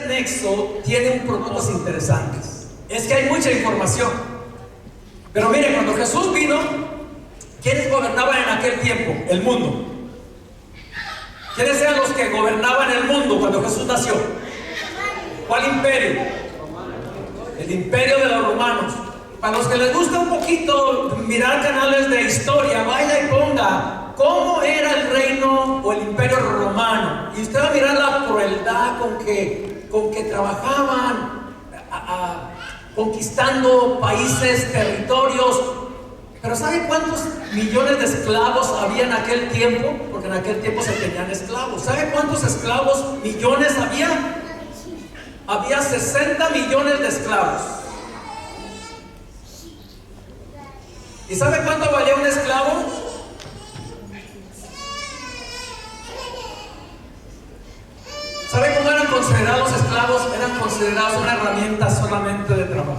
nexo tiene un propósito interesante. Es que hay mucha información. Pero mire, cuando Jesús vino, ¿quiénes gobernaban en aquel tiempo? El mundo. ¿Quiénes eran los que gobernaban el mundo cuando Jesús nació? ¿Cuál imperio? El imperio de los romanos. Para los que les gusta un poquito mirar canales de historia, vaya y ponga cómo era el reino o el imperio romano. Y usted va a mirar la crueldad con que trabajaban conquistando países, territorios. Pero ¿sabe cuántos millones de esclavos había en aquel tiempo? Porque en aquel tiempo se tenían esclavos. ¿Sabe cuántos esclavos, millones había? Había 60 millones de esclavos. ¿Y sabe cuánto valía un esclavo? ¿Sabe cómo eran considerados los esclavos? Eran considerados una herramienta solamente de trabajo.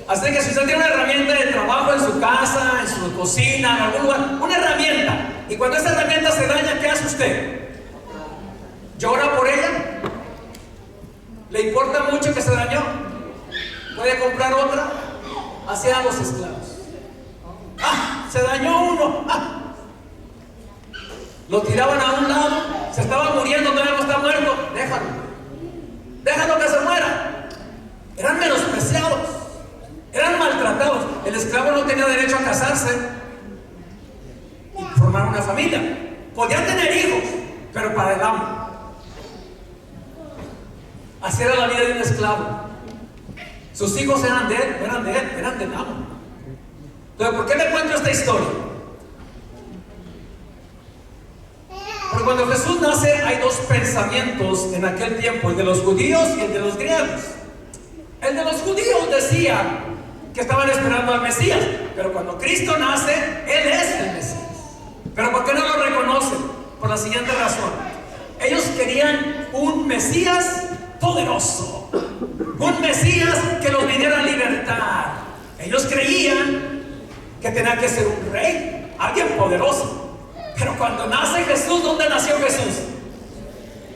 Así que si usted tiene una herramienta de trabajo en su casa, en su cocina, en algún lugar, una herramienta, y cuando esa herramienta se daña, ¿qué hace usted? ¿Llora por ella? ¿Le importa mucho que se dañó? ¿Puede comprar otra? Así eran los esclavos. Se dañó uno. Lo tiraban a un lado. Se estaba muriendo, todavía no está muerto. Déjalo que se muera. Eran menospreciados, eran maltratados. El esclavo no tenía derecho a casarse y formar una familia. Podía tener hijos, pero para el amo. Así era la vida de un esclavo. Sus hijos eran de él, eran del amo. Entonces, ¿por qué le cuento esta historia? Porque cuando Jesús nace hay dos pensamientos en aquel tiempo, el de los judíos y el de los griegos. El de los judíos decía que estaban esperando al Mesías, pero cuando Cristo nace, Él es el Mesías. ¿Pero por qué no lo reconocen? Por la siguiente razón: ellos querían un Mesías poderoso, un Mesías que los viniera a libertar. Ellos creían que tenía que ser un rey, alguien poderoso. Pero cuando nace Jesús, ¿dónde nació Jesús?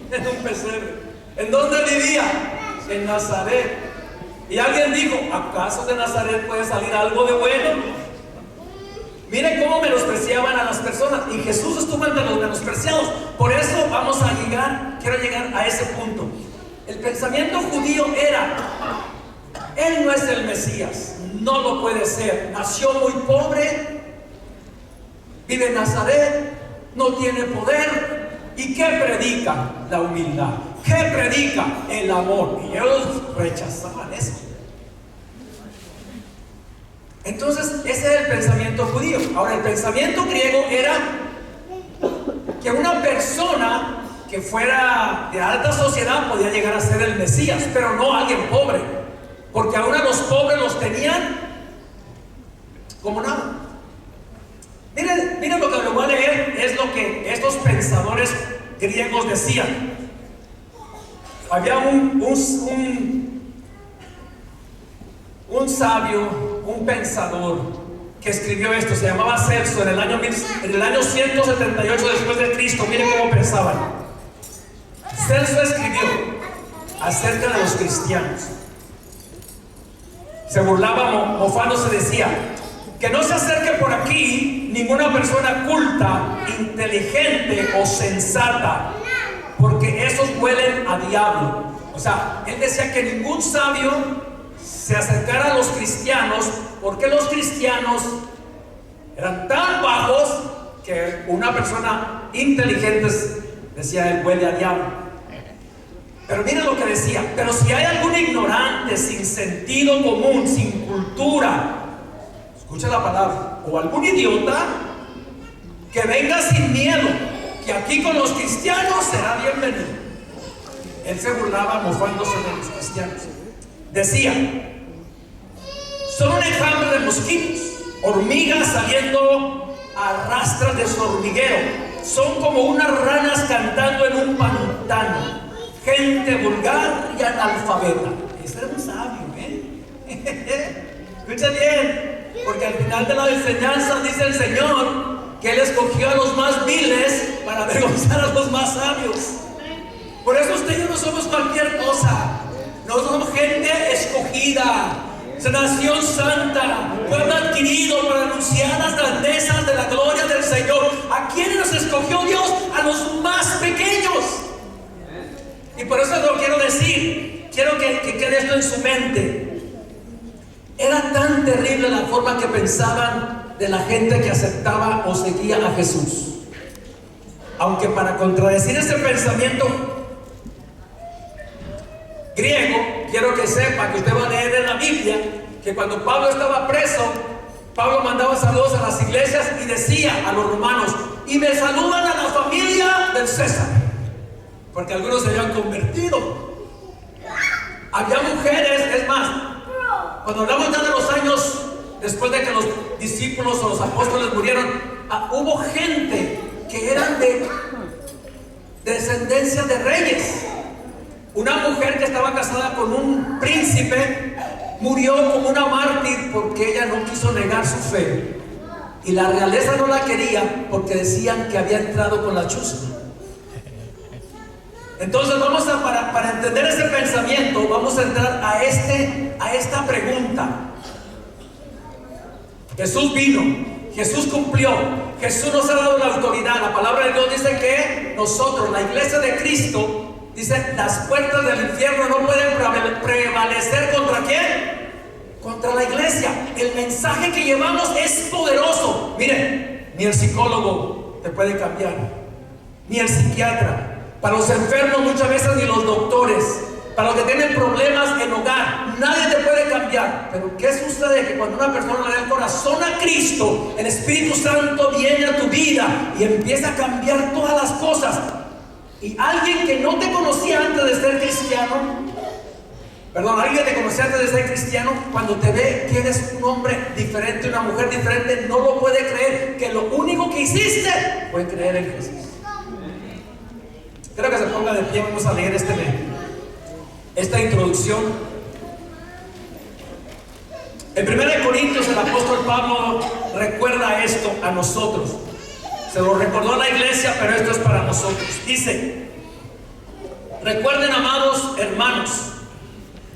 En un pesebre. ¿En dónde vivía? En Nazaret. Y alguien dijo: ¿acaso de Nazaret puede salir algo de bueno? Miren cómo menospreciaban a las personas, y Jesús estuvo entre los menospreciados. Por eso quiero llegar a ese punto. El pensamiento judío era: Él no es el Mesías, no lo puede ser. Nació muy pobre, vive en Nazaret, no tiene poder. ¿Y qué predica? La humildad. ¿Qué predica? El amor. Y ellos rechazaban eso. Entonces, ese era el pensamiento judío. Ahora, el pensamiento griego era que una persona que fuera de alta sociedad podía llegar a ser el Mesías, pero no alguien pobre, porque ahora los pobres los tenían como nada. Miren lo que les voy a leer, es lo que estos pensadores griegos decían. Había un sabio, un pensador que escribió esto, se llamaba Celso, en el año 178 después de Cristo. Miren cómo pensaban. Celso escribió acerca de los cristianos. Se burlaba, mofándose, decía: que no se acerque por aquí ninguna persona culta, inteligente o sensata, porque esos huelen a diablo. O sea, él decía que ningún sabio se acercara a los cristianos, porque los cristianos eran tan bajos que una persona inteligente, decía él, huele a diablo. Pero miren lo que decía: pero si hay algún ignorante, sin sentido común, sin cultura, escucha la palabra, o algún idiota, que venga sin miedo, que aquí con los cristianos será bienvenido. Él se burlaba mofándose de los cristianos. Decía: son un enjambre de mosquitos, hormigas saliendo a rastras de su hormiguero, son como unas ranas cantando en un pantano, gente vulgar y analfabeta. Ese era un sabio, Escucha bien, porque al final de la enseñanza dice el Señor que Él escogió a los más viles para avergonzar a los más sabios. Por eso usted y yo no somos cualquier cosa. Nosotros somos gente escogida, nación santa, pueblo adquirido para anunciar las grandezas de la gloria del Señor. ¿A quiénes nos escogió Dios? A los más pequeños. Y por eso lo quiero decir. Quiero que quede esto en su mente. Era tan terrible la forma que pensaban de la gente que aceptaba o seguía a Jesús. Aunque para contradecir ese pensamiento griego, quiero que sepa que usted va a leer en la Biblia que cuando Pablo estaba preso, Pablo mandaba saludos a las iglesias y decía a los romanos: y me saludan a la familia del César, porque algunos se habían convertido. Había mujeres, es más, cuando hablamos ya de los años después de que los discípulos o los apóstoles murieron, hubo gente que eran de descendencia de reyes. Una mujer que estaba casada con un príncipe murió como una mártir porque ella no quiso negar su fe, y la realeza no la quería porque decían que había entrado con la chusma. Entonces vamos para entender ese pensamiento, vamos a entrar a esta pregunta. Jesús vino, Jesús cumplió, Jesús nos ha dado la autoridad. La palabra de Dios dice que nosotros, la iglesia de Cristo, dice: las puertas del infierno no pueden prevalecer ¿contra quién? Contra la iglesia. El mensaje que llevamos es poderoso. Miren, ni el psicólogo te puede cambiar, ni el psiquiatra. Para los enfermos muchas veces ni los doctores. Para los que tienen problemas en hogar, nadie te puede cambiar. Pero ¿qué sucede? Que cuando una persona le da el corazón a Cristo, el Espíritu Santo viene a tu vida y empieza a cambiar todas las cosas. Y alguien que no te conocía antes de ser cristiano, alguien que te conocía antes de ser cristiano, cuando te ve que eres un hombre diferente, una mujer diferente, no lo puede creer, que lo único que hiciste fue creer en Jesús. Creo que se ponga de pie, vamos a leer esta introducción. En 1 Corintios el apóstol Pablo recuerda esto a nosotros. Se lo recordó a la iglesia, pero esto es para nosotros. Dice: recuerden, amados hermanos,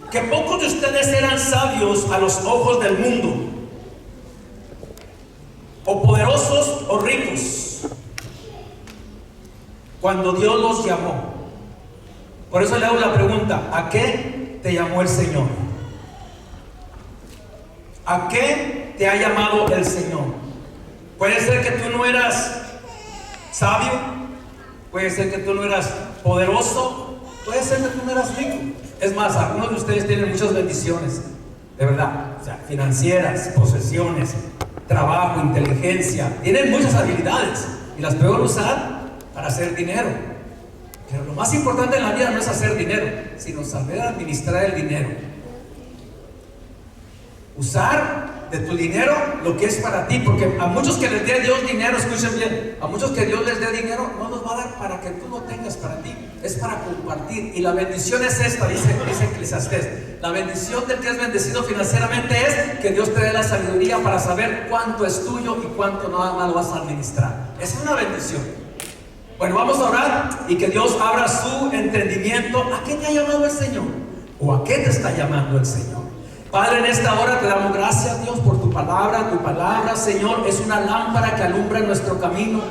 que pocos de ustedes eran sabios a los ojos del mundo, o poderosos o ricos, cuando Dios los llamó. Por eso le hago la pregunta: ¿a qué te llamó el Señor? ¿A qué te ha llamado el Señor? Puede ser que tú no eras sabio, puede ser que tú no eras poderoso, puede ser que tú no eras rico. Es más, algunos de ustedes tienen muchas bendiciones, de verdad, o sea, financieras, posesiones, trabajo, inteligencia, tienen muchas habilidades y las pueden usar para hacer dinero. Pero lo más importante en la vida no es hacer dinero, sino saber administrar el dinero. Usar de tu dinero lo que es para ti, porque a muchos que les dé Dios dinero, escuchen bien, a muchos que Dios les dé dinero no nos va a dar para que tú lo tengas para ti, es para compartir. Y la bendición es esta, dice Eclesiastés: la bendición del que es bendecido financieramente es que Dios te dé la sabiduría para saber cuánto es tuyo y cuánto nada más lo vas a administrar. Es una bendición. Bueno, vamos a orar y que Dios abra su entendimiento. ¿A qué te ha llamado el Señor? ¿O a qué te está llamando el Señor? Padre, en esta hora te damos gracias, Dios, por tu palabra. Tu palabra, Señor, es una lámpara que alumbra nuestro camino,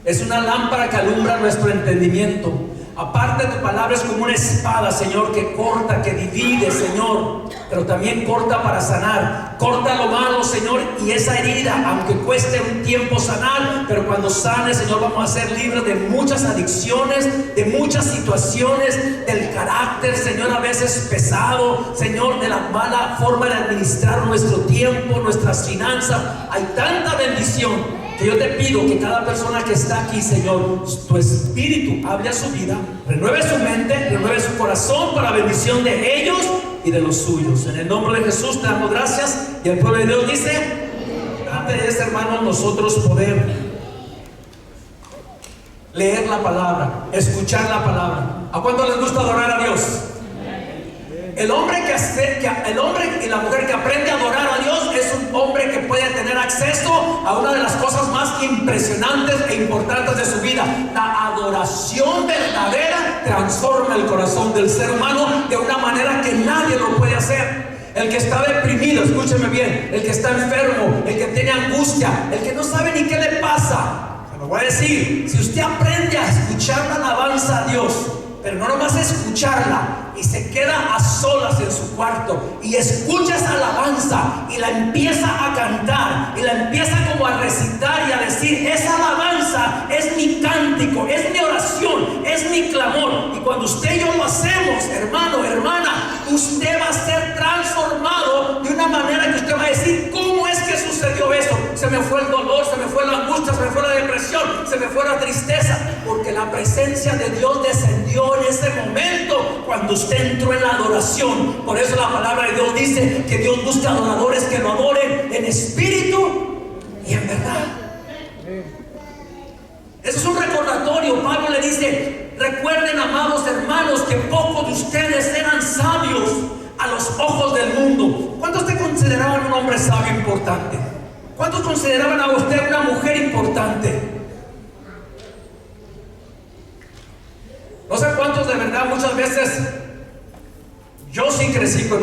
es una lámpara que alumbra nuestro entendimiento. Aparte, tu palabra es como una espada, Señor, que corta, que divide, Señor, pero también corta para sanar. Corta lo malo, Señor, y esa herida, aunque cueste un tiempo sanar, pero cuando sane, Señor, vamos a ser libres de muchas adicciones, de muchas situaciones, del carácter, Señor, a veces pesado, Señor, de la mala forma de administrar nuestro tiempo, nuestras finanzas. Hay tanta bendición que yo te pido que cada persona que está aquí, Señor, tu Espíritu hable a su vida, renueve su mente, renueve su corazón para bendición de ellos y de los suyos. En el nombre de Jesús te damos gracias. Y el pueblo de Dios dice: grande es, hermanos, nosotros poder leer la palabra, escuchar la palabra. ¿A cuánto les gusta adorar a Dios? El hombre y la mujer que aprende a adorar a Dios es un hombre que puede tener acceso a una de las cosas más impresionantes e importantes de su vida. La adoración verdadera transforma el corazón del ser humano de una manera que nadie lo puede hacer. El que está deprimido, escúcheme bien, el que está enfermo, el que tiene angustia, el que no sabe ni qué le pasa, se lo voy a decir, si usted aprende a escuchar la alabanza a Dios, pero no nomás escucharla, y se queda a solas en su cuarto y escucha esa alabanza y la empieza a cantar y la empieza como a recitar y a decir, esa alabanza es mi cántico, es mi oración, es mi clamor. Y cuando usted y yo lo hacemos, hermano, hermana, usted va a ser transformado de una manera que usted va a decir, ¿cómo es que sucedió eso? Se me fue el dolor, se me fue la angustia, se me fue la depresión, se me fue la tristeza, porque la presencia de Dios descendió en ese momento cuando usted entró en la adoración. Por eso la palabra de Dios dice que Dios busca adoradores que lo adoren en espíritu y en verdad. Eso es un recordatorio. Pablo le dice, recuerden, amados hermanos, que pocos de ustedes eran sabios a los ojos del mundo. ¿Cuántos te consideraban un hombre sabio importante? ¿Cuántos consideraban a usted una mujer importante? No sé cuántos de verdad, muchas veces yo sí crecí con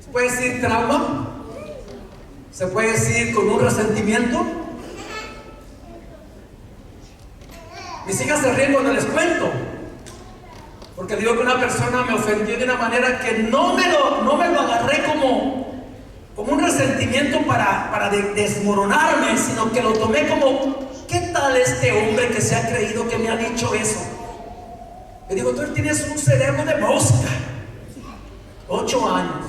¿se puede decir trauma? ¿Se puede decir con un resentimiento? Mis hijas se ríen cuando les cuento, porque digo que una persona me ofendió de una manera que no me lo agarré como un resentimiento para desmoronarme, sino que lo tomé como, ¿qué tal este hombre que se ha creído que me ha dicho eso? Le digo, tú tienes un cerebro de mosca. 8 años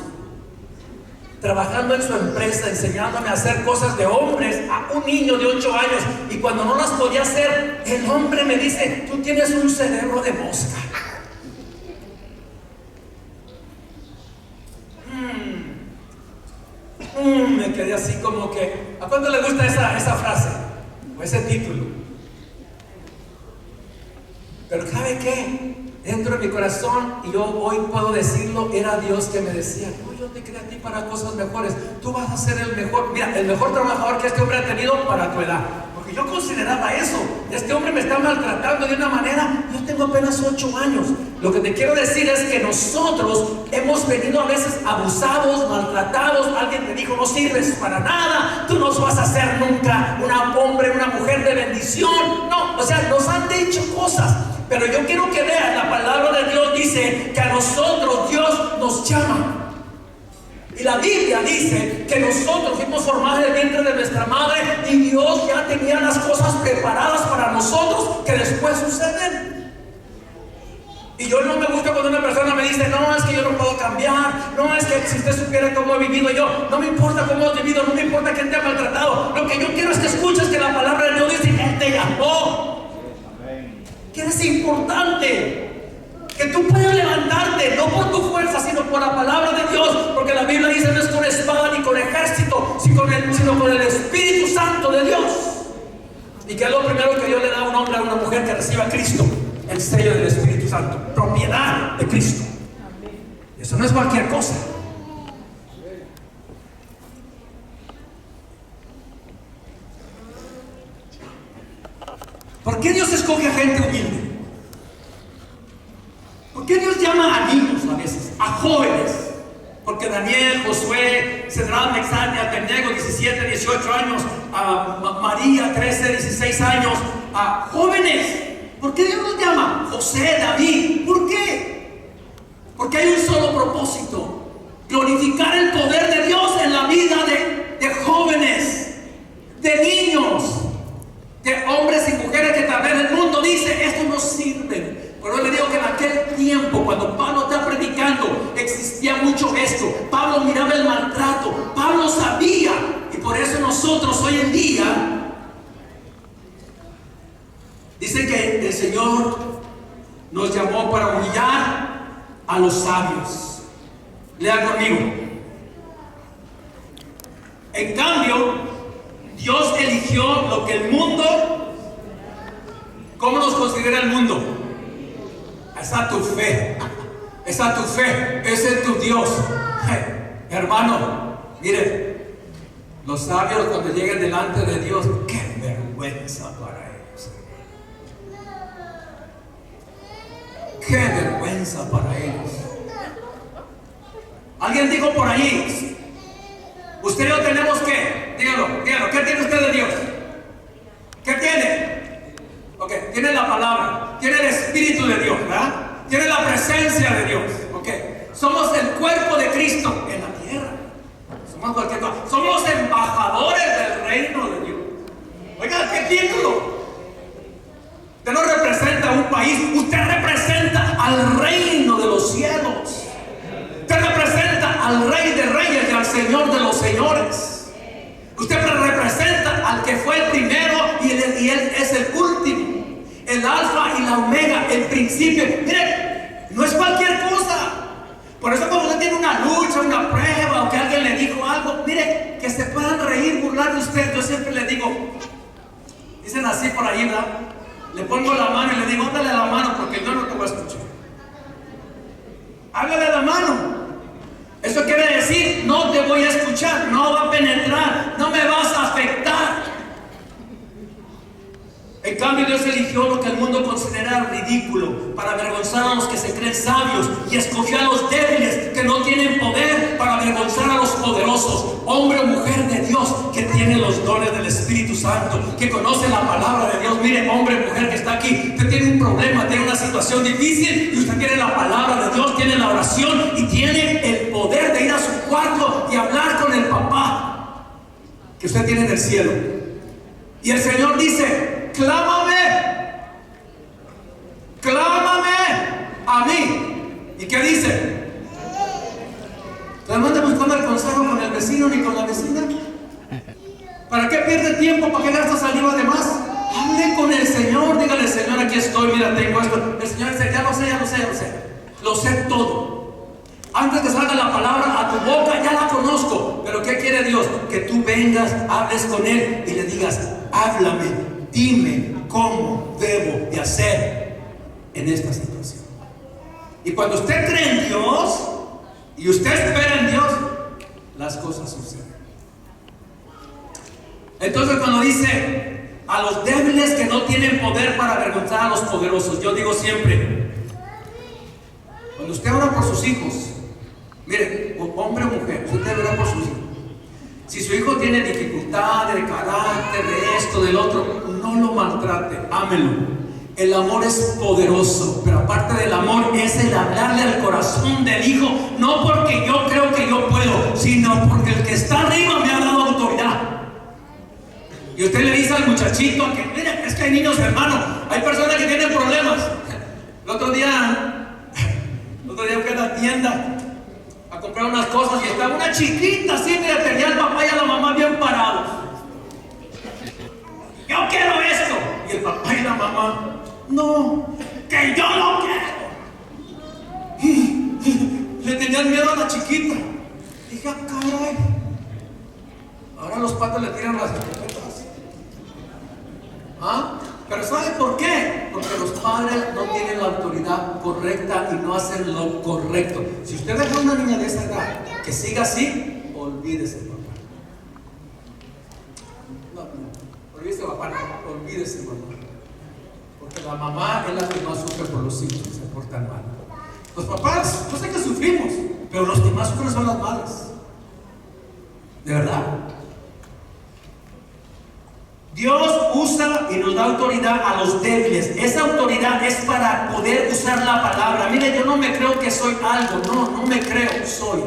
trabajando en su empresa, enseñándome a hacer cosas de hombres a un niño de 8 años, y cuando no las podía hacer, el hombre me dice, tú tienes un cerebro de mosca. Me quedé así como que, ¿a cuánto le gusta esa frase o ese título? Pero ¿sabe qué? Dentro de mi corazón, y yo hoy puedo decirlo, era Dios que me decía, no, yo te creé a ti para cosas mejores, tú vas a ser el mejor, mira, el mejor trabajador que este hombre ha tenido para tu edad. Porque yo consideraba eso, este hombre me está maltratando de una manera, yo tengo apenas 8 años. Lo que te quiero decir es que nosotros hemos venido a veces abusados, maltratados. Alguien te dijo, no sirves para nada, tú no vas a ser nunca un hombre, una mujer de bendición. No, o sea, nos han dicho cosas. Pero yo quiero que vean, la palabra de Dios dice que a nosotros Dios nos llama. Y la Biblia dice que nosotros fuimos formados en el vientre de nuestra madre, y Dios ya tenía las cosas preparadas para nosotros que después suceden. Y yo no me gusta cuando una persona me dice, no, es que yo no puedo cambiar, no, es que si usted supiera cómo he vivido yo, no me importa cómo has vivido, no me importa quién te ha maltratado. Lo que yo quiero es que escuches que la palabra de Dios dice que Él te llamó, que eres importante, que tú puedes levantarte, no por tu fuerza, sino por la palabra de Dios, porque la Biblia dice, no es con espada ni con ejército, sino con el Espíritu Santo de Dios. ¿Y qué es lo primero que Dios le da a un hombre, a una mujer que reciba a Cristo? El sello del Espíritu Santo, propiedad de Cristo. Eso no es cualquier cosa. ¿Por qué Dios escoge a gente humilde? ¿Por qué Dios llama a niños a veces, a jóvenes? Porque Daniel, Josué, Cedrán, Mexán y Abednego, 17, 18 años, a María, 13, 16 años, a jóvenes. ¿Por qué Dios los llama? José, David. ¿Por qué? Porque hay un solo propósito: glorificar el poder de Dios en la vida de jóvenes, de niños, de hombres y mujeres que tal vez el mundo dice, esto no sirve. Pero yo le digo que en aquel tiempo, cuando Pablo está predicando, existía mucho esto. Pablo miraba el maltrato, Pablo sabía, y por eso nosotros hoy en día dice que el Señor nos llamó para humillar a los sabios. Lea conmigo. En cambio, Dios eligió lo que el mundo, ¿cómo nos considera el mundo? Esa tu fe, esa tu fe, ese es tu Dios. Hermano, mire, los sabios cuando lleguen delante de Dios, qué vergüenza para ellos. recompensa para ellos. Alguien dijo por allí, usted y yo tenemos que, dígalo, ¿qué tiene usted de Dios? ¿Qué tiene? Ok, tiene la palabra, tiene el Espíritu de Dios, ¿verdad? Tiene la presencia de Dios, ok. Somos el cuerpo de Cristo en la tierra. Somos cualquier cosa. Somos embajadores del reino de Dios. Oiga, ¿qué título? Usted no representa a un país, usted representa al reino de los cielos. Usted representa al Rey de Reyes y al Señor de los Señores. Usted representa al que fue el primero y él es el último, el alfa y la omega, el principio. Mire, no es cualquier cosa. Por eso cuando usted tiene una lucha, una prueba, o que alguien le dijo algo, mire, que se puedan reír, burlar de usted. Yo siempre le digo, dicen así por ahí, ¿verdad? Le pongo la mano y le digo, dale la mano porque yo no te voy a escuchar. Hágale la mano. Eso quiere decir, no te voy a escuchar, no va a penetrar, no me vas a afectar. En cambio, Dios eligió lo que el mundo considera ridículo para avergonzar a los que se creen sabios, y escogió a los débiles que no tienen poder para avergonzar a los poderosos. Hombre o mujer de Dios que tiene los dones del Espíritu Santo, que conoce la palabra de Dios. Mire, hombre o mujer que está aquí, usted tiene un problema, tiene una situación difícil, y usted tiene la palabra de Dios, tiene la oración y tiene el poder de ir a su cuarto y hablar con el papá que usted tiene en el cielo. Y el Señor dice, clámame a mí. ¿Y qué dice? ¿No ande buscando el consejo con el vecino ni con la vecina? ¿Para qué pierde tiempo? ¿Para qué gasta saliva de más? Hable con el Señor, dígale, Señor, aquí estoy, mira, tengo esto. El Señor dice, ya lo sé. Lo sé todo. Antes que salga la palabra a tu boca, ya la conozco. Pero ¿qué quiere Dios? Que tú vengas, hables con Él y le digas, háblame, dime cómo debo de hacer en esta situación. Y cuando usted cree en Dios y usted espera en Dios, las cosas suceden. Entonces cuando dice a los débiles que no tienen poder para avergonzar a los poderosos, yo digo siempre, cuando usted ora por sus hijos, mire, hombre o mujer, usted ora por sus hijos. Si su hijo tiene dificultad de carácter, de esto, del otro, no lo maltrate, ámelo. El amor es poderoso, pero aparte del amor es el hablarle al corazón del hijo, no porque yo creo que yo puedo, sino porque el que está arriba me ha dado autoridad. Y usted le dice al muchachito que, mira, es que hay niños, hermano, hay personas que tienen problemas. El otro día fui a la tienda a comprar unas cosas y estaba una chiquita así, mira, tenía al papá y a la mamá bien parados. Yo quiero esto. Y el papá y la mamá, no, que yo lo quiero. Y le tenían miedo a la chiquita. Dije, caray. Ahora los patos le tiran las escopetas. ¿Ah? Pero ¿sabe por qué? Porque los padres no tienen la autoridad correcta y no hacen lo correcto. Si usted deja a una niña de esa edad que siga así, olvídese, papá. Olvídese, mamá. Porque la mamá es la que más sufre por los hijos que se portan mal. Los papás, yo sé que sufrimos, pero los que más sufren son las madres. ¿De verdad? Dios usa y nos da autoridad a los débiles. Esa autoridad es para poder usar la palabra. Mire, yo no me creo que soy algo. No me creo, soy.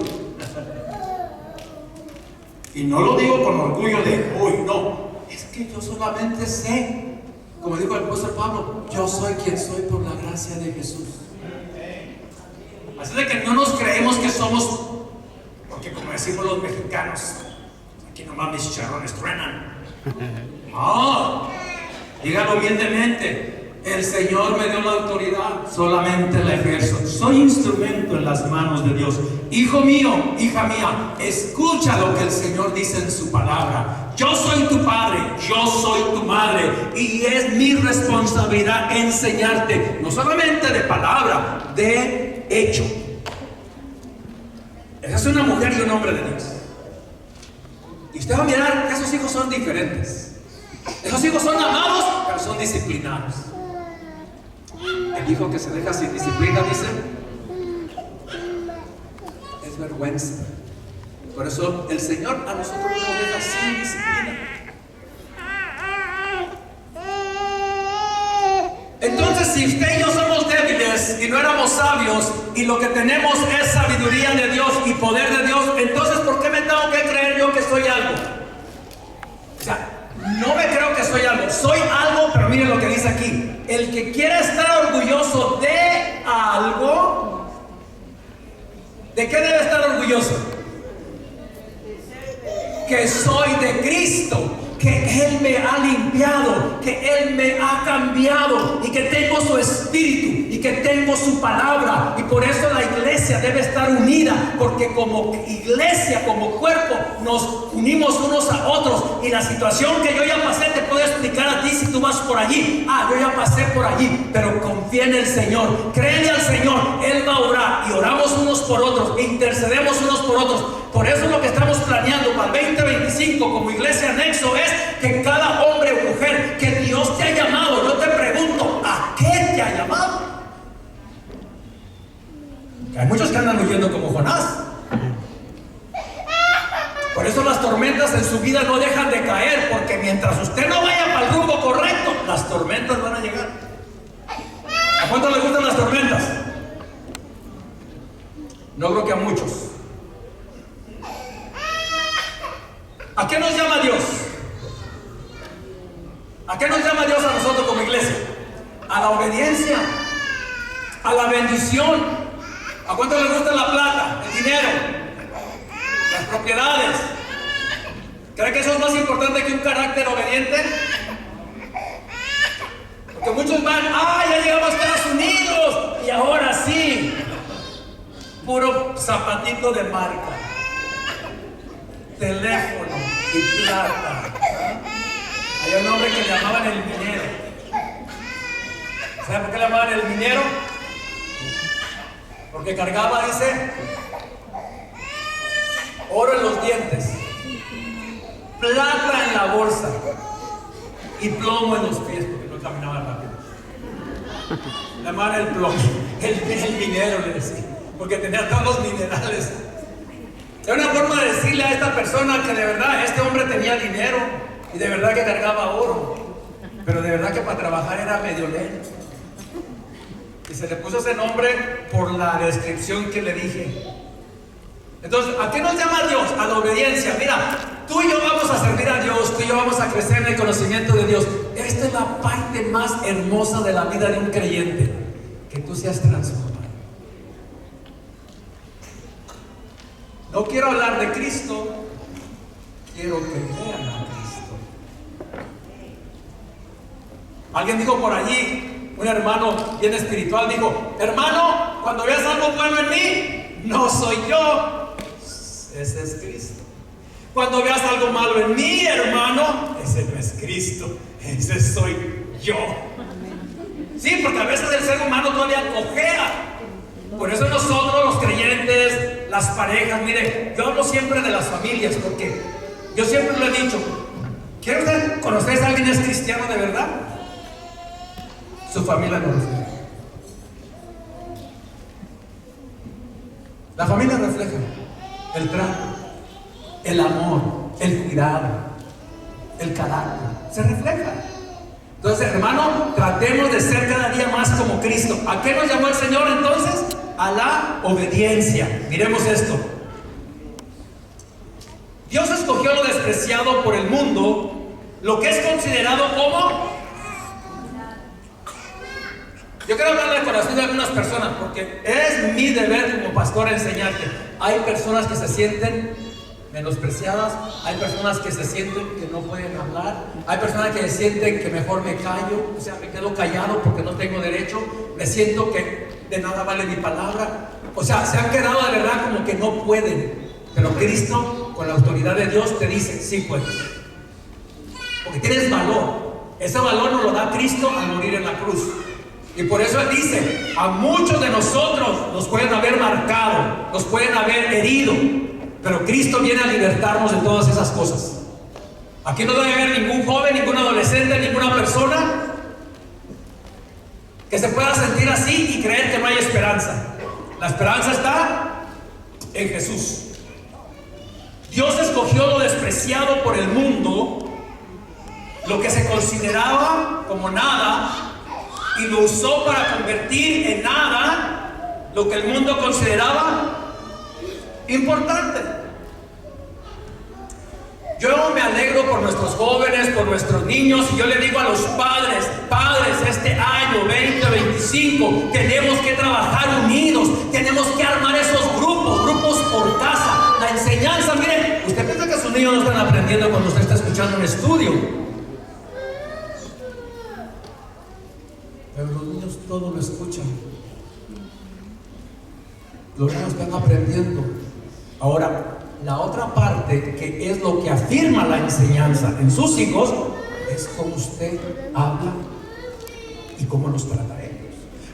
Y no lo digo con orgullo de, uy, no. Es que yo solamente sé, como dijo el apóstol Pablo, yo soy quien soy por la gracia de Jesús. Así de que no nos creemos que somos, porque como decimos los mexicanos, aquí nomás mis chicharrones truenan. No, dígalo humildemente. El Señor me dio la autoridad, solamente la ejerzo. Soy instrumento en las manos de Dios. Hijo mío, hija mía, escucha lo que el Señor dice en su palabra. Yo soy tu padre, yo soy tu madre, y es mi responsabilidad enseñarte, no solamente de palabra, de hecho. Esa es una mujer y un hombre de Dios. Y usted va a mirar que esos hijos son diferentes. Esos hijos son amados, pero son disciplinados. El hijo que se deja sin disciplina, dice, vergüenza. Por eso el Señor a nosotros nos deja sin disciplina. Entonces, si usted y yo somos débiles y no éramos sabios, y lo que tenemos es sabiduría de Dios y poder de Dios, entonces ¿por qué me tengo que creer yo que soy algo? O sea, no me creo que soy algo. Soy algo, pero miren lo que dice aquí: el que quiera estar orgulloso de algo, ¿de qué debe estar orgulloso? Que soy de Cristo, que Él me ha limpiado, que Él me ha cambiado, y que tengo su espíritu, y que tengo su palabra. Y por eso la iglesia debe estar unida, porque como iglesia, como cuerpo, nos unimos unos a otros. Y la situación que yo ya pasé te puedo explicar a ti si tú vas por allí. Yo ya pasé por allí, pero confía en el Señor, créele al Señor, Él va a orar, y oramos unos por otros, e intercedemos unos por otros. Por eso lo que estamos planeando para el 2025 como iglesia Nexo es que cada hombre o mujer que Dios te ha llamado, yo te pregunto, ¿a qué te ha llamado? Hay muchos que andan huyendo como Jonás. Por eso las tormentas en su vida no dejan de caer, porque mientras usted no vaya para el rumbo correcto, las tormentas van a llegar. ¿A cuántos les gustan las tormentas? No creo que a muchos. ¿A qué nos llama Dios? ¿A qué nos llama Dios a nosotros como iglesia? A la obediencia, a la bendición. ¿A cuánto les gusta la plata, el dinero, las propiedades? ¿Cree que eso es más importante que un carácter obediente? Porque muchos van, ya llegamos a Estados Unidos, y ahora sí, puro zapatito de marca, teléfono y plata. Hay un hombre que le llamaban el minero. ¿Sabe por qué le llamaban el minero? Porque cargaba, dice, oro en los dientes, plata en la bolsa y plomo en los pies, porque no caminaba rápido. Le llamaban el plomo, el minero, le decía, porque tenía todos los minerales. Era una forma de decirle a esta persona que de verdad este hombre tenía dinero y de verdad que cargaba oro, pero de verdad que para trabajar era medio lento. Y se le puso ese nombre por la descripción que le dije. Entonces, ¿a qué nos llama Dios? A la obediencia. Mira, tú y yo vamos a servir a Dios, tú y yo vamos a crecer en el conocimiento de Dios. Esta es la parte más hermosa de la vida de un creyente, que tú seas transformado. No quiero hablar de Cristo, quiero que vean a Cristo. Alguien dijo por allí, un hermano bien espiritual dijo: hermano, cuando veas algo bueno en mí, no soy yo, ese es Cristo. Cuando veas algo malo en mí, hermano, ese no es Cristo, ese soy yo. Sí, porque a veces el ser humano todavía cojea. Por eso nosotros los creyentes, las parejas, mire, yo hablo siempre de las familias, porque yo siempre lo he dicho: ¿quiere usted conocer a alguien que es cristiano de verdad? Su familia lo refleja. La familia refleja el trato, el amor, el cuidado, el carácter, se refleja. Entonces, hermano, tratemos de ser cada día más como Cristo. ¿A qué nos llamó el Señor entonces? A la obediencia. Miremos esto. Dios escogió lo despreciado por el mundo, lo que es considerado como... Yo quiero hablar del corazón de algunas personas, porque es mi deber como pastor enseñarte. Hay personas que se sienten menospreciadas, hay personas que se sienten que no pueden hablar, hay personas que se sienten que mejor me callo, o sea, me quedo callado porque no tengo derecho, me siento que de nada vale mi palabra. O sea, se han quedado de verdad como que no pueden. Pero Cristo, con la autoridad de Dios, te dice: sí puedes, porque tienes valor. Ese valor nos lo da Cristo al morir en la cruz. Y por eso Él dice: a muchos de nosotros nos pueden haber marcado, nos pueden haber herido, pero Cristo viene a libertarnos de todas esas cosas. Aquí no debe haber ningún joven, ningún adolescente, ninguna persona que se pueda sentir así y creer que no hay esperanza. La esperanza está en Jesús. Dios escogió lo despreciado por el mundo, lo que se consideraba como nada, y lo usó para convertir en nada lo que el mundo consideraba importante. Yo me alegro por nuestros jóvenes, por nuestros niños, y yo le digo a los padres, este año 2025 tenemos que trabajar unidos, tenemos que armar esos grupos por casa. La enseñanza, mire, usted piensa que sus niños no están aprendiendo cuando usted está escuchando un estudio, pero los niños todo lo escuchan, los niños están aprendiendo. Ahora, la otra parte, que es lo que afirma la enseñanza en sus hijos, es cómo usted habla y cómo los trata a ellos.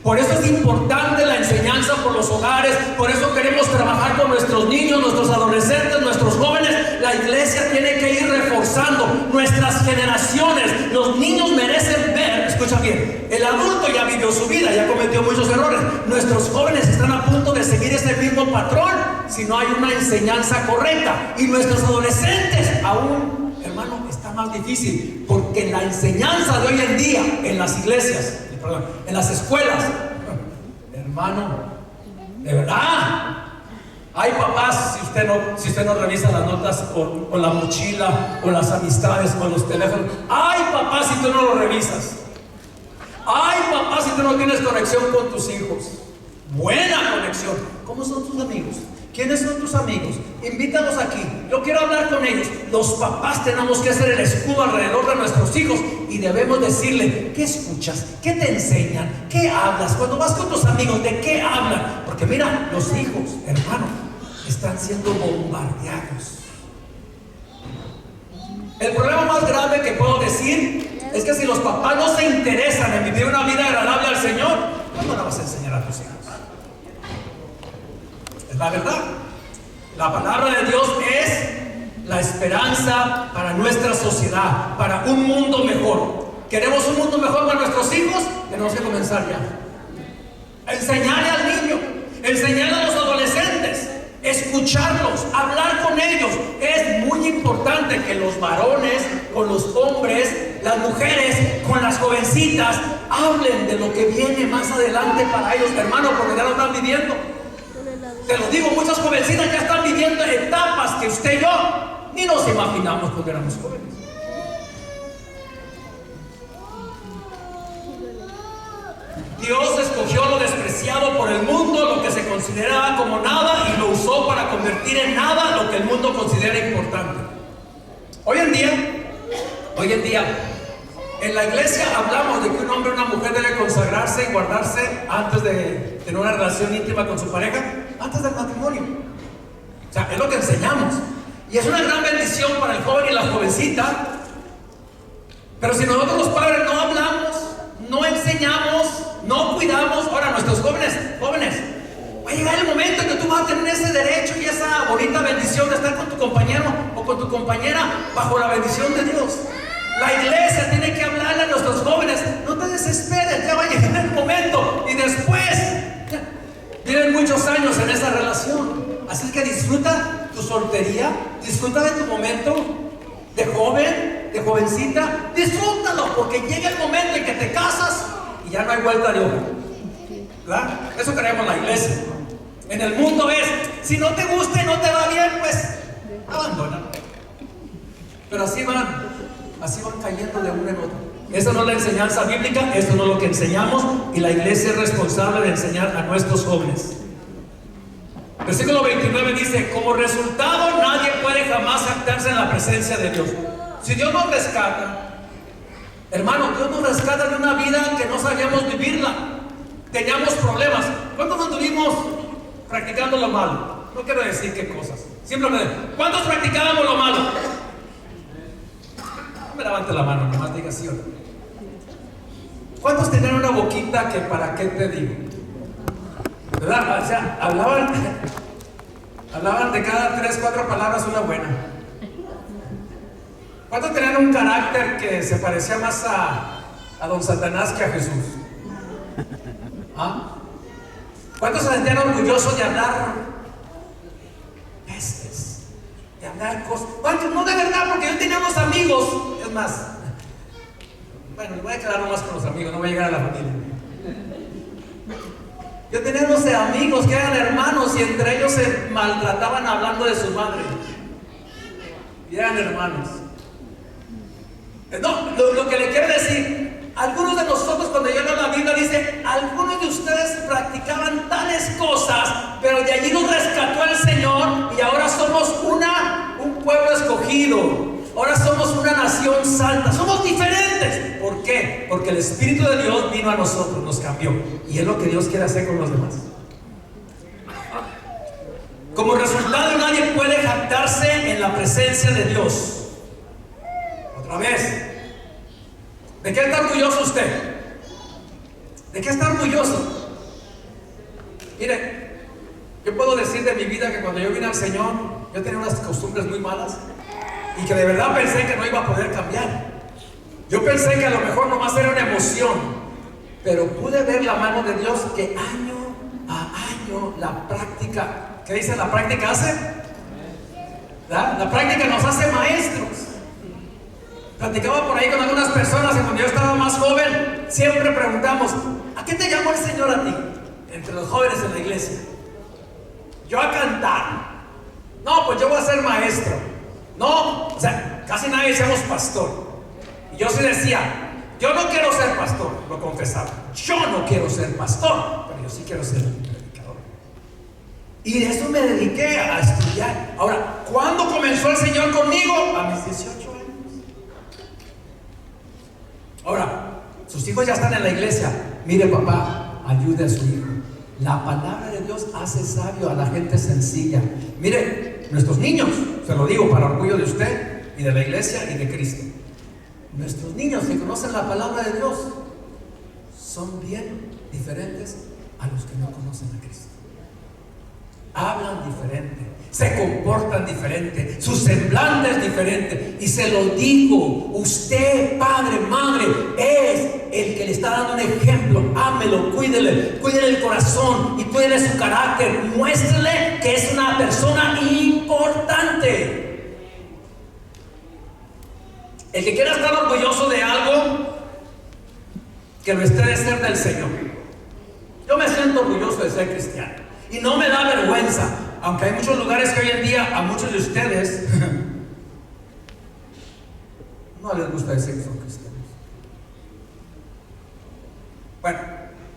Por eso es importante la enseñanza por los hogares. Por eso queremos trabajar con nuestros niños, nuestros adolescentes, nuestros jóvenes. La iglesia tiene que ir reforzando nuestras generaciones. Los niños merecen ver, escucha bien, el adulto ya vivió su vida, ya cometió muchos errores. Nuestros jóvenes están a punto de seguir ese mismo patrón si no hay una enseñanza correcta. Y nuestros adolescentes aún, hermano, está más difícil, porque la enseñanza de hoy en día en las iglesias, en las escuelas, hermano, de verdad, hay papás, si usted no revisa las notas o la mochila o las amistades o los teléfonos, hay papás si tú no lo revisas, hay papás si tú no tienes conexión con tus hijos, buena conexión. ¿Cómo son tus amigos? ¿Quiénes son tus amigos? Invítalos aquí, yo quiero hablar con ellos. Los papás tenemos que hacer el escudo alrededor de nuestros hijos y debemos decirle: ¿qué escuchas? ¿Qué te enseñan? ¿Qué hablas? Cuando vas con tus amigos, ¿de qué hablan? Porque mira, los hijos, hermano, están siendo bombardeados. El problema más grave que puedo decir es que si los papás no se interesan en vivir una vida agradable al Señor, ¿cómo la vas a enseñar a tus hijos? Es la verdad. La palabra de Dios es la esperanza para nuestra sociedad, para un mundo mejor. ¿Queremos un mundo mejor para nuestros hijos? Tenemos que comenzar ya. Enseñarle al niño, enseñarle a los adolescentes, escucharlos, hablar con ellos. Es muy importante que los varones con los hombres, las mujeres con las jovencitas, hablen de lo que viene más adelante para ellos, hermano, porque ya lo están viviendo. Te lo digo, muchas jovencitas ya están viviendo etapas que usted y yo ni nos imaginamos cuando éramos jóvenes. Dios escogió lo despreciado por el mundo, lo que se consideraba como nada, y lo usó para convertir en nada lo que el mundo considera importante. Hoy en día, en la iglesia hablamos de que un hombre o una mujer debe consagrarse y guardarse antes de tener una relación íntima con su pareja, antes del matrimonio. O sea, es lo que enseñamos. Y es una gran bendición para el joven y la jovencita. Pero si nosotros los padres no hablamos, no enseñamos, no cuidamos, ahora nuestros jóvenes, va a llegar el momento en que tú vas a tener ese derecho y esa bonita bendición de estar con tu compañero o con tu compañera bajo la bendición de Dios. La iglesia tiene que hablarle a nuestros jóvenes: no te desesperes, ya va a llegar el momento. Y después vienen muchos años en esa relación. Así que disfruta tu soltería, disfruta de tu momento de joven, de jovencita, disfrútalo, porque llega el momento en que te casas y ya no hay vuelta de hoja, ¿verdad? Eso creemos la iglesia. En el mundo es: si no te gusta y no te va bien, pues abandona. Pero así van cayendo de uno en otro. Esa no es la enseñanza bíblica, esto no es lo que enseñamos, y la iglesia es responsable de enseñar a nuestros jóvenes. Versículo 29 dice: como resultado, nadie puede jamás jactarse en la presencia de Dios. Si Dios nos rescata, hermano, Dios nos rescata de una vida que no sabíamos vivirla. Teníamos problemas. ¿Cuántos anduvimos practicando lo malo? No quiero decir qué cosas. Simplemente, ¿cuántos practicábamos lo malo? No me levante la mano, nomás diga sí o no. ¿Cuántos tenían una boquita que para qué te digo? ¿Verdad? O sea, hablaban de cada 3, 4 palabras una buena. ¿Cuántos tenían un carácter que se parecía más a don Satanás que a Jesús? ¿Ah? ¿Cuántos se sentían orgullosos de hablar pestes, de hablar cosas. ¿Cuántos? No, de verdad, porque yo tenía unos amigos, es más, bueno, voy a quedar nomás con los amigos, no voy a llegar a la familia. Yo tenía unos amigos que eran hermanos y entre ellos se maltrataban hablando de su madre. Y eran hermanos. No, lo que le quiero decir, algunos de nosotros cuando yo leo la Biblia dice, algunos de ustedes practicaban tales cosas, pero de allí nos rescató el Señor y ahora somos un pueblo escogido. Ahora somos una nación santa, somos diferentes. ¿Por qué? Porque el Espíritu de Dios vino a nosotros, nos cambió. Y es lo que Dios quiere hacer con los demás. Como resultado, nadie puede jactarse en la presencia de Dios. Otra vez, ¿de qué está orgulloso usted? ¿De qué está orgulloso? Mire, yo puedo decir de mi vida que cuando yo vine al Señor, yo tenía unas costumbres muy malas y que de verdad pensé que no iba a poder cambiar. Yo pensé que a lo mejor nomás era una emoción, pero pude ver la mano de Dios que año a año la práctica, ¿qué dice? La práctica hace, ¿verdad? La práctica nos hace maestros. Platicaba por ahí con algunas personas y cuando yo estaba más joven, siempre preguntamos, ¿a qué te llamó el Señor a ti? Entre los jóvenes en la iglesia. Yo a cantar. No, pues yo voy a ser maestro. No, o sea, casi nadie decíamos pastor. Y yo sí decía, yo no quiero ser pastor, lo confesaba. Yo no quiero ser pastor, pero yo sí quiero ser un predicador. Y de eso me dediqué a estudiar. Ahora, ¿cuándo comenzó el Señor conmigo? A mis 18 años. Ahora, sus hijos ya están en la iglesia. Mire, papá, ayude a su hijo. La palabra de Dios hace sabio a la gente sencilla. Mire, nuestros niños, se lo digo para orgullo de usted y de la iglesia y de Cristo. Nuestros niños que conocen la palabra de Dios son bien diferentes a los que no conocen a Cristo. Hablan diferente, se comportan diferente, su semblante es diferente. Y se lo digo, usted, padre, madre, es el que le está dando un ejemplo. Ámelo, cuídele el corazón y cuídele su carácter. Muéstrele que es una persona importante. El que quiera estar orgulloso de algo, que lo esté de ser del Señor. Yo me siento orgulloso de ser cristiano y no me da vergüenza, aunque hay muchos lugares que hoy en día a muchos de ustedes no les gusta decir que son cristianos. Bueno,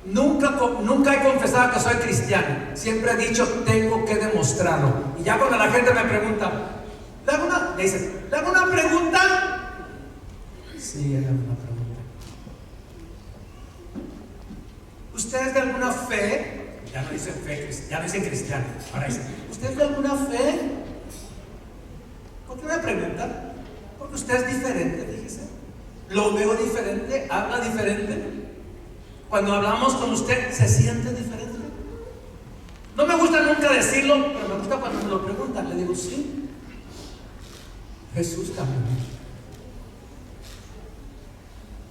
nunca he confesado que soy cristiano. Siempre he dicho, tengo que demostrarlo. Y ya cuando la gente me pregunta, ¿le hago una pregunta? Sí, hágame una pregunta. ¿Usted es de alguna fe? Ya no dicen fe, ya no dicen cristiano. Ahora dicen, ¿usted es de alguna fe? ¿Por qué me preguntan? Porque usted es diferente, fíjese. Lo veo diferente, habla diferente. Cuando hablamos con usted, se siente diferente. No me gusta nunca decirlo, pero me gusta cuando me lo preguntan. Le digo, sí, Jesús cambió.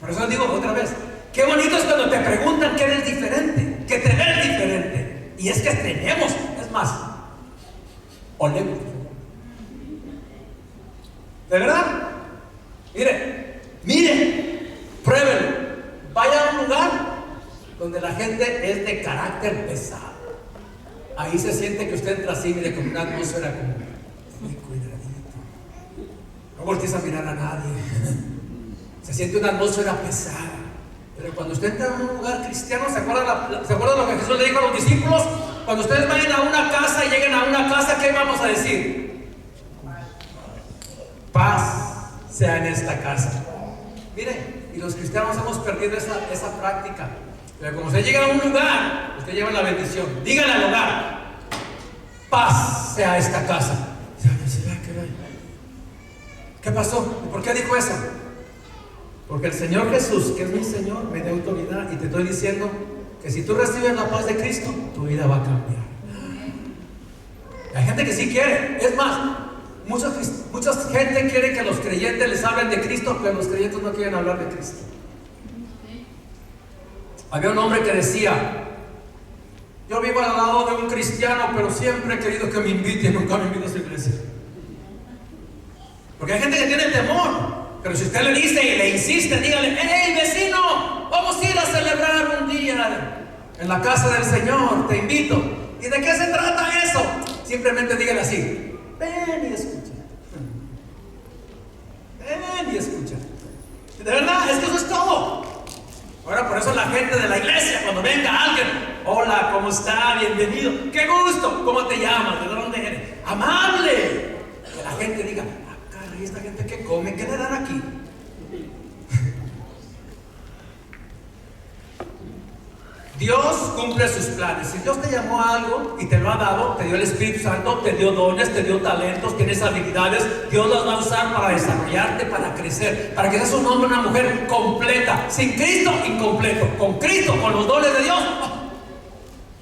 Por eso digo otra vez, qué bonito es cuando te preguntan que eres diferente, que te ves diferente. Y es que tenemos, es más, olemos. ¿De verdad? Mire, pruébelo. Vaya a un lugar donde la gente es de carácter pesado. Ahí se siente que usted entra así, mire, con una atmósfera como muy cuidadito. No voltees a mirar a nadie. Se siente una atmósfera pesada. Pero cuando usted entra en un lugar cristiano, ¿se acuerda lo que Jesús le dijo a los discípulos? Cuando ustedes vayan a una casa y lleguen a una casa, ¿qué vamos a decir? Paz sea en esta casa. Mire, y los cristianos hemos perdido esa práctica. Pero como usted llega a un lugar, usted lleva la bendición. Dígale al hogar, paz sea esta casa. ¿Qué pasó? ¿Por qué dijo eso? Porque el Señor Jesús, que es mi Señor, me da autoridad y te estoy diciendo que si tú recibes la paz de Cristo, tu vida va a cambiar. Hay gente que sí quiere, es más, mucha gente quiere que los creyentes les hablen de Cristo, pero los creyentes no quieren hablar de Cristo. Había un hombre que decía, Yo vivo al lado de un cristiano, pero siempre he querido que me invite, nunca me invita a su iglesia. Porque hay gente que tiene temor. Pero si usted le dice y le insiste, dígale: hey vecino, vamos a ir a celebrar un día en la casa del Señor, te invito. ¿Y de qué se trata eso? Simplemente dígale así: ven y escucha. Ven y escucha. De verdad, es que eso es todo. Ahora, por eso la gente de la iglesia, cuando venga alguien: hola, ¿cómo está? Bienvenido. ¡Qué gusto! ¿Cómo te llamas? ¿De dónde eres? ¡Amable! Que la gente diga: ¿y esta gente que come? ¿Qué le dan aquí? Dios cumple sus planes. Si Dios te llamó a algo y te lo ha dado, te dio el Espíritu Santo, te dio dones, te dio talentos, tienes habilidades, Dios las va a usar para desarrollarte, para crecer, para que seas un hombre o una mujer completa. Sin Cristo, incompleto. Con Cristo, con los dones de Dios,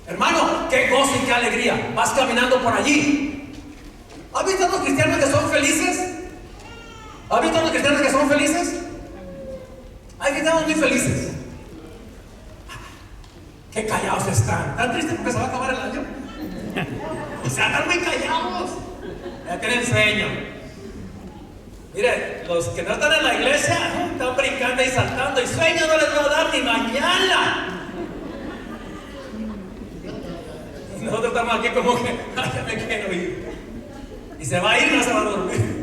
hermano, qué gozo y qué alegría. Vas caminando por allí. ¿Has visto a los cristianos que son felices? ¿Has visto a los cristianos que son felices? Hay cristianos muy felices. Qué callados están. ¿Están tristes porque se va a acabar el año? O sea, están muy callados. Ya tienen sueño. Mire, los que no están en la iglesia están brincando y saltando, y sueño no les va a dar ni mañana. Y nosotros estamos aquí como que: ay, ya me quiero ir. Y se va a ir, no se va a dormir.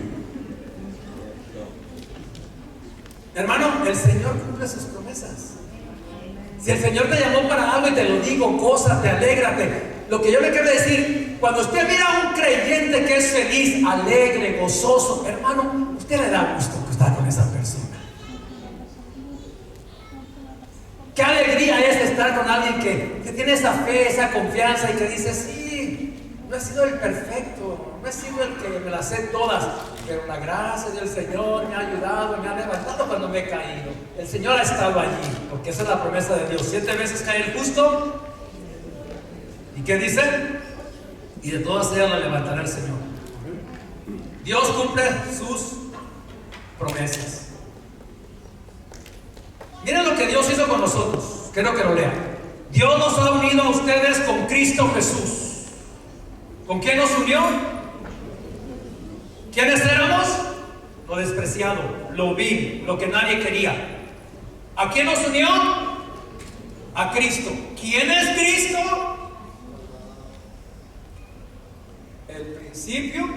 Hermano, el Señor cumple sus promesas. Si el Señor te llamó para algo, y te lo digo, gózate, alégrate. Lo que yo le quiero decir, cuando usted mira a un creyente que es feliz, alegre, gozoso, hermano, usted le da gusto estar con esa persona. Qué alegría es estar con alguien que tiene esa fe, esa confianza, y que dice: sí, no he sido el perfecto, no he sido el que me las sé todas, pero la gracia del Señor me ha ayudado, me ha levantado cuando me he caído. El Señor ha estado allí, porque esa es la promesa de Dios. 7 veces cae el justo, ¿y qué dice? Y de todas ellas la levantará el Señor. Dios cumple sus promesas. Miren lo que Dios hizo con nosotros. Quiero que lo lean. Dios nos ha unido a ustedes con Cristo Jesús. ¿Con quién nos unió? ¿Quiénes éramos? Lo despreciado, lo vil, lo que nadie quería. ¿A quién nos unió? A Cristo. ¿Quién es Cristo? El principio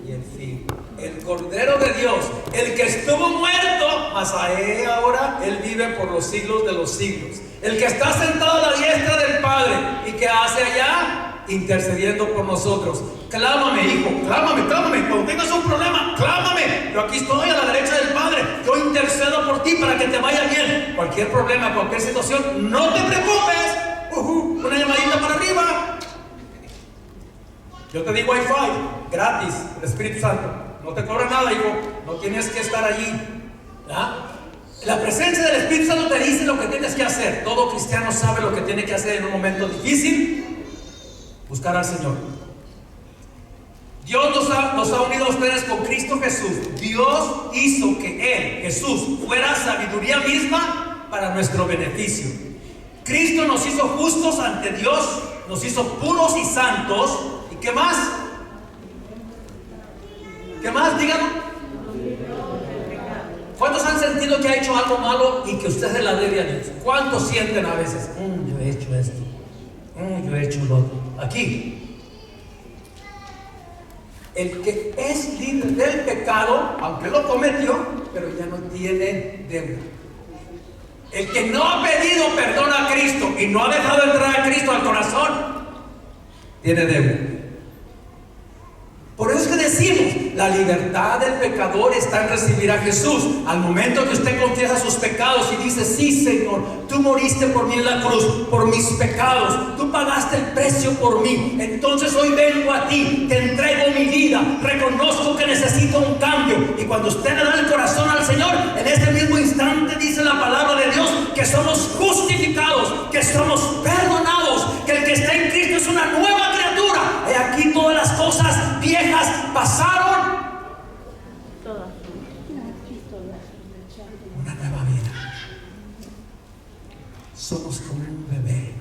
y el fin. El Cordero de Dios, el que estuvo muerto, mas ahora Él vive por los siglos de los siglos. El que está sentado a la diestra del Padre, y que hace allá, intercediendo por nosotros. Clámame, hijo, clámame. Cuando tengas un problema, clámame. Yo aquí estoy a la derecha del Padre. Yo intercedo por ti para que te vaya bien. Cualquier problema, cualquier situación, no te preocupes. Una llamadita para arriba. Yo te di Wi-Fi gratis, el Espíritu Santo. No te cobra nada, hijo. No tienes que estar allí. La presencia del Espíritu Santo te dice lo que tienes que hacer. Todo cristiano sabe lo que tiene que hacer en un momento difícil: buscar al Señor. Dios nos ha unido a ustedes con Cristo Jesús. Dios hizo que Él, Jesús, fuera sabiduría misma para nuestro beneficio. Cristo nos hizo justos ante Dios, nos hizo puros y santos. ¿Y qué más? ¿Qué más? Díganlo. ¿Cuántos han sentido que ha hecho algo malo y que usted se la debe a Dios? ¿Cuántos sienten a veces? Yo he hecho esto. Yo he hecho lo otro. Aquí, el que es libre del pecado, aunque lo cometió, pero ya no tiene deuda. El que no ha pedido perdón a Cristo y no ha dejado entrar a Cristo al corazón, tiene deuda. Por eso es que decimos: la libertad del pecador está en recibir a Jesús. Al momento que usted confiesa sus pecados y dice: sí, Señor, tú moriste por mí en la cruz, por mis pecados, tú pagaste el precio por mí, entonces hoy vengo a ti, te entrego mi vida, reconozco que necesito un cambio. Y cuando usted le da el corazón al Señor, en este mismo instante dice la palabra de Dios que somos justificados, que somos perdonados, que el que está en Cristo es una nueva criatura. He aquí, todas las cosas viejas pasaron, una nueva vida. Somos como un bebé.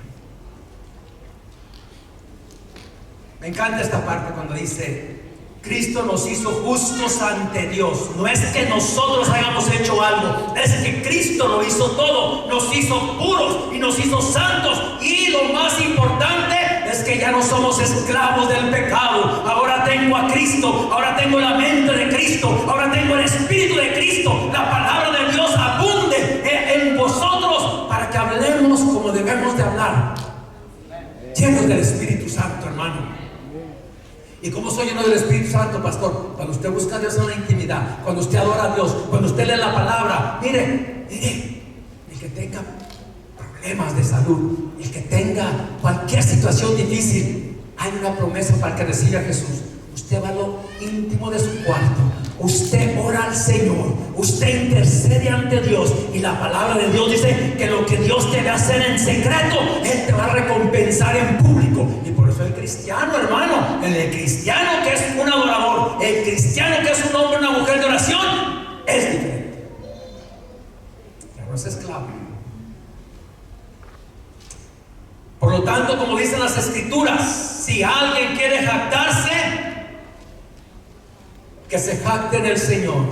Me encanta esta parte cuando dice: Cristo nos hizo justos ante Dios. No es que nosotros hayamos hecho algo, es que Cristo lo hizo todo. Nos hizo puros y nos hizo santos. Y lo más importante es que ya no somos esclavos del pecado. Ahora tengo a Cristo, ahora tengo la mente de Cristo, ahora tengo el Espíritu de Cristo. La palabra de Dios abunde en vosotros para que hablemos como debemos de hablar, llenos del Espíritu Santo, hermano. ¿Y cómo soy lleno del Espíritu Santo, pastor? Cuando usted busca a Dios en la intimidad, cuando usted adora a Dios, cuando usted lee la palabra. Mire, el que tenga problemas de salud, el que tenga cualquier situación difícil, hay una promesa para que reciba a Jesús. Usted va a lo íntimo de su cuarto, usted ora al Señor, usted intercede ante Dios, y la palabra de Dios dice que lo que Dios debe hacer en secreto, Él te va a recompensar en público. Y por eso el cristiano, hermano, el cristiano que es un adorador, el cristiano que es un hombre, una mujer de oración, es diferente. Ya no es esclavo. Por lo tanto, como dicen las Escrituras, si alguien quiere jactarse, que se jacte en el Señor.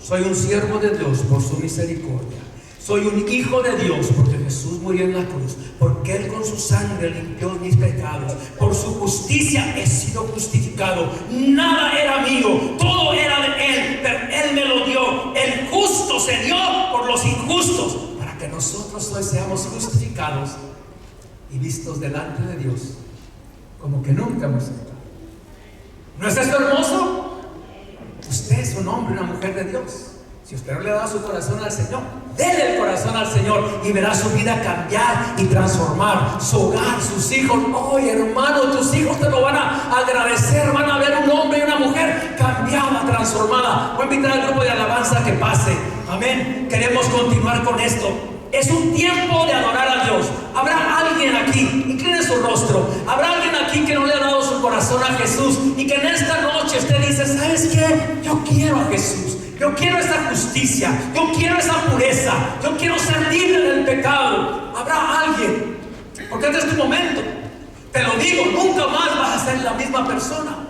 Soy un siervo de Dios por su misericordia. Soy un hijo de Dios porque Jesús murió en la cruz, porque Él con su sangre limpió mis pecados. Por su justicia he sido justificado. Nada era mío, todo era de Él, pero Él me lo dio. El justo se dio por los injustos, para que nosotros hoy seamos justificados y vistos delante de Dios como que nunca hemos estado. ¿No es esto hermoso? Usted es un hombre, una mujer de Dios. Si usted no le da su corazón al Señor, déle el corazón al Señor y verá su vida cambiar y transformar, su hogar, sus hijos. Oye, hermano, tus hijos te lo van a agradecer. Van a ver un hombre y una mujer cambiada, transformada. Voy a invitar al grupo de alabanza que pase. Amén. Queremos continuar con esto. Es un tiempo de adorar a Dios. Habrá alguien aquí, incline su rostro. Habrá alguien aquí que no le ha dado su corazón a Jesús, y que en esta noche usted dice: ¿sabes qué? Yo quiero a Jesús. Yo quiero esa justicia. Yo quiero esa pureza. Yo quiero ser libre del pecado. Habrá alguien, porque este es tu momento. Te lo digo, nunca más vas a ser la misma persona.